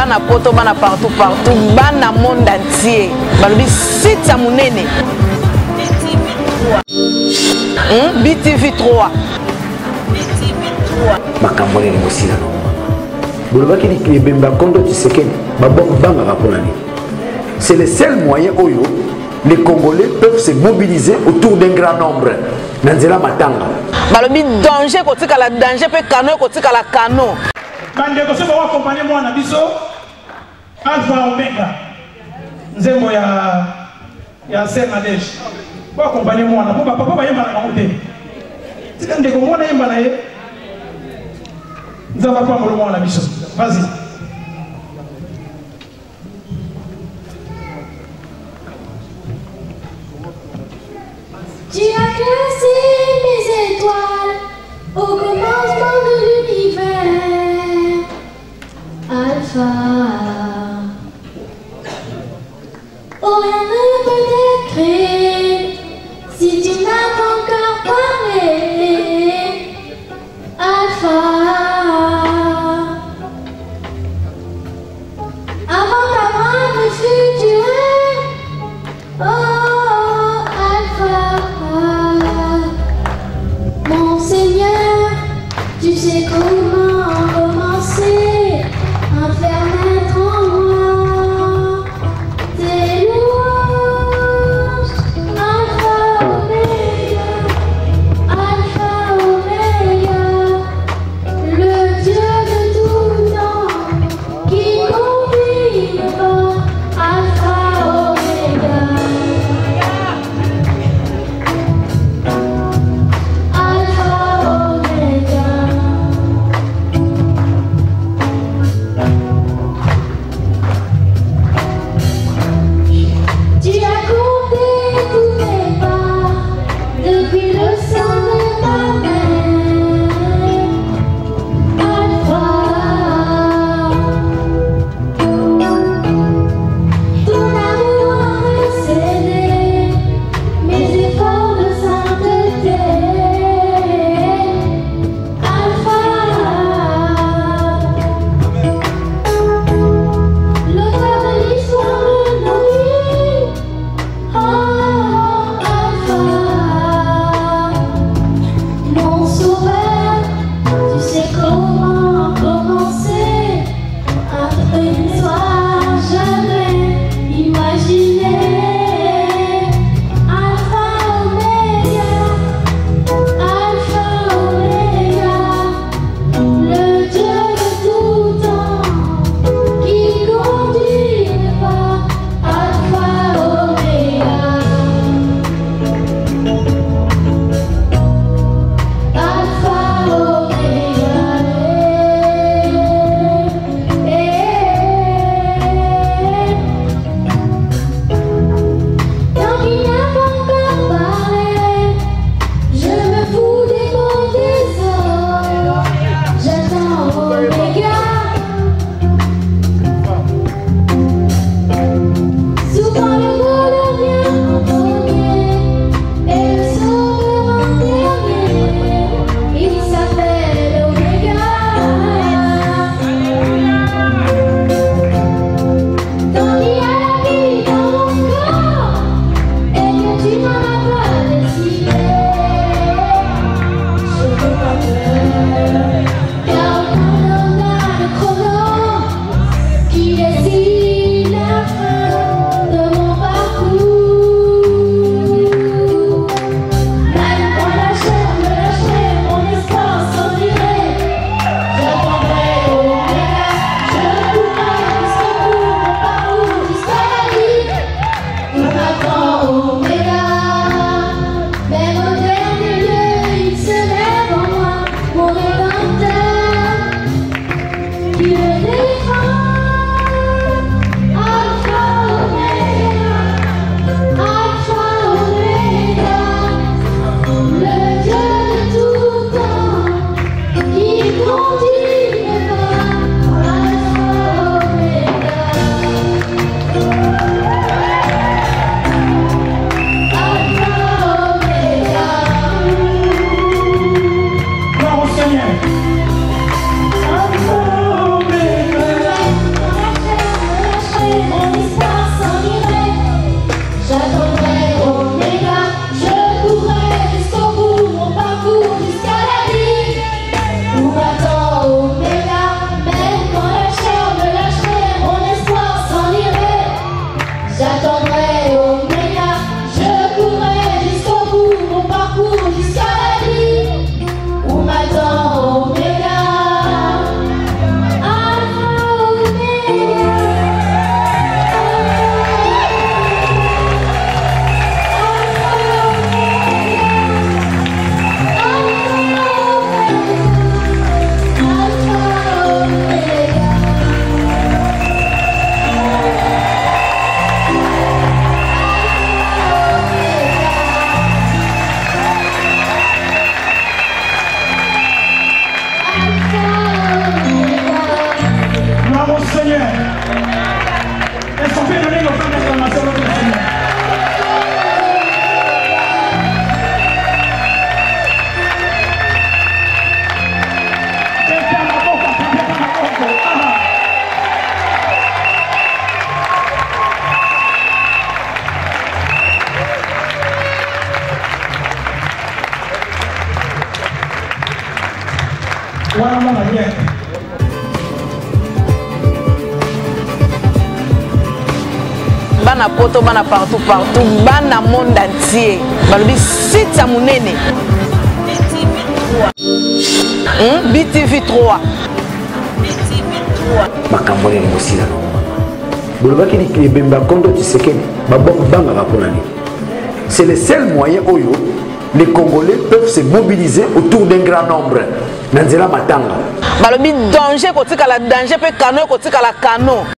bana poto bana partout bana monde entier balobi site ya munene BTV 3 makambo nini mosila bolobaki ni bemba kondo Tshisekedi banga rapolani. C'est le seul moyen où les Congolais peuvent se mobiliser autour d'un grand nombre. Nanzela matanga. Balobi danger kotika la danger pe kano kotika la kano. Bande ko se ba accompagner moi na biso Alpha Omega. Nzembo ya Senadesh. Ba accompagner moi na papa ba yemba na ngote. Tika ndeko mona yemba na ye. Nzaba pa mo moi na biso. Vas-y. Tu as classé mes étoiles au commencement de l'univers, Alpha. Oh, rien ne peut t'écrire si tu n'as pas encore parlé, Alpha. Seigneur. Est-ce qu'on peut donner nos femmes d'exclamation au Seigneur? Voilà mon arrière. Bana poto, bana partout, bana monde entier. Balobi site ya munene. BTV 3. Makambole ni mosila no. Bolobaki ni bemba kondo Tshisekedi, banga raponani. C'est le seul moyen oyo les Congolais peuvent se mobiliser autour d'un grand nombre. Nanzela matanga. Balobi danger kotika la danger pe kano kotika la kano.